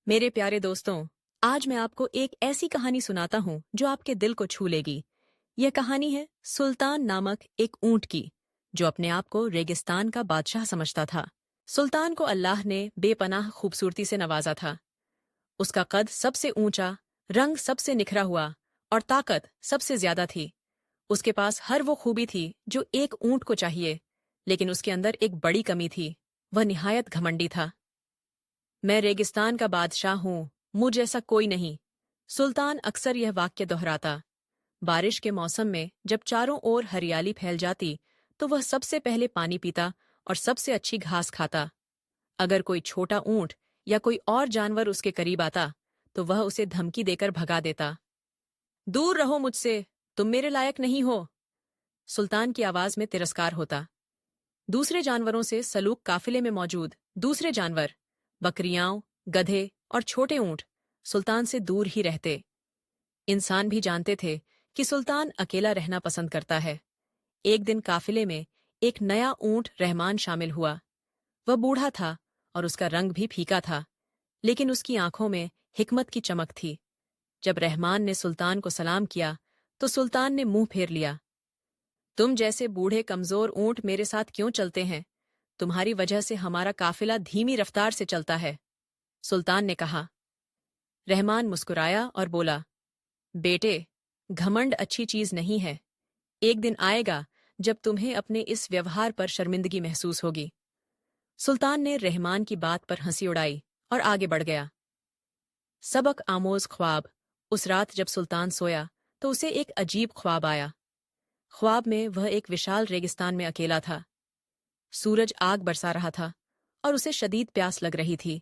मेरे प्यारे दोस्तों, आज मैं आपको एक ऐसी कहानी सुनाता हूँ जो आपके दिल को छू लेगी। यह कहानी है सुल्तान नामक एक ऊंट की, जो अपने आप को रेगिस्तान का बादशाह समझता था। सुल्तान को अल्लाह ने बेपनाह खूबसूरती से नवाजा था। उसका कद सबसे ऊंचा, रंग सबसे निखरा हुआ और ताकत सबसे ज्यादा थी। उसके पास हर वो खूबी थी जो एक ऊंट को चाहिए, लेकिन उसके अंदर एक बड़ी कमी थी। वह निहायत घमंडी था। मैं रेगिस्तान का बादशाह हूँ, मुझ जैसा कोई नहीं। सुल्तान अक्सर यह वाक्य दोहराता। बारिश के मौसम में जब चारों ओर हरियाली फैल जाती, तो वह सबसे पहले पानी पीता और सबसे अच्छी घास खाता। अगर कोई छोटा ऊंट या कोई और जानवर उसके करीब आता, तो वह उसे धमकी देकर भगा देता। दूर रहो मुझसे, तुम मेरे लायक नहीं हो। सुल्तान की आवाज में तिरस्कार होता। दूसरे जानवरों से सलूक काफिले में मौजूद दूसरे जानवर, बकरियां, गधे और छोटे ऊंट, सुल्तान से दूर ही रहते। इंसान भी जानते थे कि सुल्तान अकेला रहना पसंद करता है। एक दिन काफिले में एक नया ऊंट रहमान शामिल हुआ। वह बूढ़ा था और उसका रंग भी फीका था, लेकिन उसकी आंखों में हिकमत की चमक थी। जब रहमान ने सुल्तान को सलाम किया, तो सुल्तान ने मुंह फेर लिया। तुम जैसे बूढ़े कमजोर ऊंट मेरे साथ क्यों चलते हैं? तुम्हारी वजह से हमारा काफिला धीमी रफ्तार से चलता है, सुल्तान ने कहा। रहमान मुस्कुराया और बोला, बेटे, घमंड अच्छी चीज नहीं है। एक दिन आएगा जब तुम्हें अपने इस व्यवहार पर शर्मिंदगी महसूस होगी। सुल्तान ने रहमान की बात पर हंसी उड़ाई और आगे बढ़ गया। सबक आमोज ख्वाब। उस रात जब सुल्तान सोया, तो उसे एक अजीब ख्वाब आया। ख्वाब में वह एक विशाल रेगिस्तान में अकेला था। सूरज आग बरसा रहा था और उसे शदीद प्यास लग रही थी।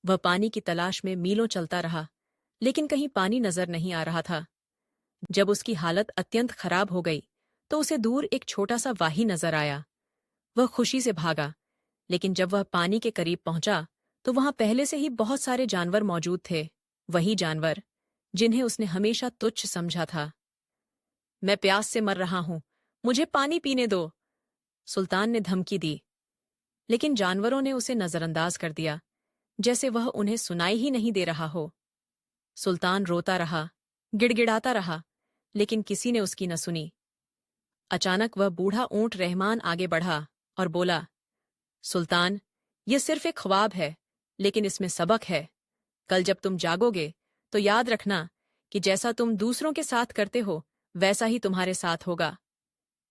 वह पानी की तलाश में मीलों चलता रहा, लेकिन कहीं पानी नजर नहीं आ रहा था। जब उसकी हालत अत्यंत खराब हो गई, तो उसे दूर एक छोटा सा वाही नजर आया। वह खुशी से भागा, लेकिन जब वह पानी के करीब पहुंचा, तो वहां पहले से ही बहुत सारे जानवर मौजूद थे। वही जानवर जिन्हें उसने हमेशा तुच्छ समझा था। मैं प्यास से मर रहा हूं, मुझे पानी पीने दो, सुल्तान ने धमकी दी। लेकिन जानवरों ने उसे नजरअंदाज कर दिया, जैसे वह उन्हें सुनाई ही नहीं दे रहा हो। सुल्तान रोता रहा, गिड़गिड़ाता रहा, लेकिन किसी ने उसकी न सुनी। अचानक वह बूढ़ा ऊंट रहमान आगे बढ़ा और बोला, सुल्तान, यह सिर्फ एक ख्वाब है, लेकिन इसमें सबक है। कल जब तुम जागोगे, तो याद रखना कि जैसा तुम दूसरों के साथ करते हो, वैसा ही तुम्हारे साथ होगा।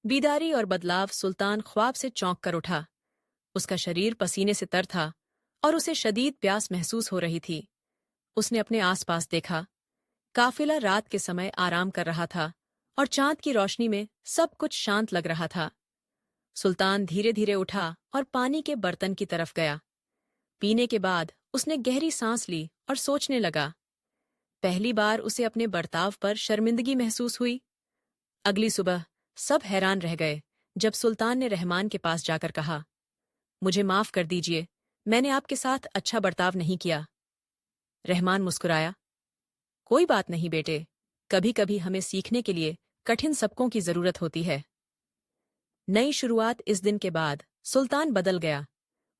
बीदारी और बदलाव। सुल्तान ख्वाब से चौंक कर उठा। उसका शरीर पसीने से तर था और उसे शदीद प्यास महसूस हो रही थी। उसने अपने आसपास देखा। काफिला रात के समय आराम कर रहा था और चांद की रोशनी में सब कुछ शांत लग रहा था। सुल्तान धीरे धीरे उठा और पानी के बर्तन की तरफ गया। पीने के बाद उसने गहरी सांस ली और सोचने लगा। पहली बार उसे अपने बर्ताव पर शर्मिंदगी महसूस हुई। अगली सुबह सब हैरान रह गए जब सुल्तान ने रहमान के पास जाकर कहा, मुझे माफ कर दीजिए, मैंने आपके साथ अच्छा बर्ताव नहीं किया। रहमान मुस्कुराया, कोई बात नहीं बेटे, कभी कभी हमें सीखने के लिए कठिन सबकों की जरूरत होती है। नई शुरुआत। इस दिन के बाद सुल्तान बदल गया।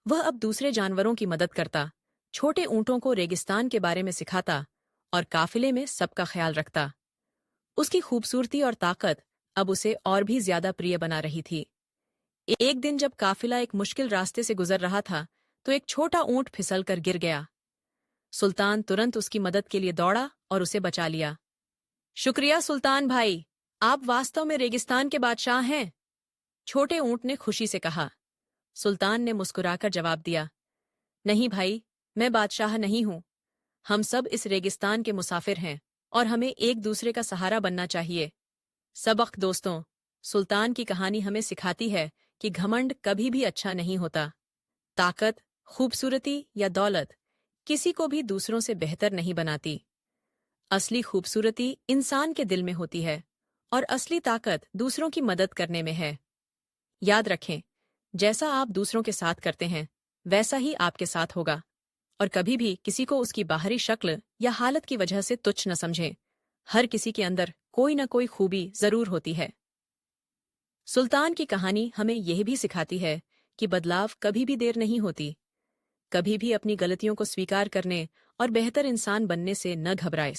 वह अब दूसरे जानवरों की मदद करता, छोटे ऊंटों को रेगिस्तान के बारे में सिखाता और काफिले में सबका ख्याल रखता। उसकी खूबसूरती और ताकत अब उसे और भी ज्यादा प्रिय बना रही थी। एक दिन जब काफिला एक मुश्किल रास्ते से गुजर रहा था, तो एक छोटा ऊंट फिसलकर गिर गया। सुल्तान तुरंत उसकी मदद के लिए दौड़ा और उसे बचा लिया। शुक्रिया सुल्तान भाई, आप वास्तव में रेगिस्तान के बादशाह हैं, छोटे ऊंट ने खुशी से कहा। सुल्तान ने मुस्कुराकर जवाब दिया, नहीं भाई, मैं बादशाह नहीं हूं। हम सब इस रेगिस्तान के मुसाफिर हैं और हमें एक दूसरे का सहारा बनना चाहिए। सबक दोस्तों, सुल्तान की कहानी हमें सिखाती है कि घमंड कभी भी अच्छा नहीं होता। ताकत, खूबसूरती या दौलत किसी को भी दूसरों से बेहतर नहीं बनाती। असली खूबसूरती इंसान के दिल में होती है और असली ताकत दूसरों की मदद करने में है। याद रखें, जैसा आप दूसरों के साथ करते हैं, वैसा ही आपके साथ होगा। और कभी भी किसी को उसकी बाहरी शक्ल या हालत की वजह से तुच्छ न समझें। हर किसी के अंदर कोई न कोई खूबी जरूर होती है। सुल्तान की कहानी हमें यह भी सिखाती है कि बदलाव कभी भी देर नहीं होती। कभी भी अपनी गलतियों को स्वीकार करने और बेहतर इंसान बनने से न घबराएं।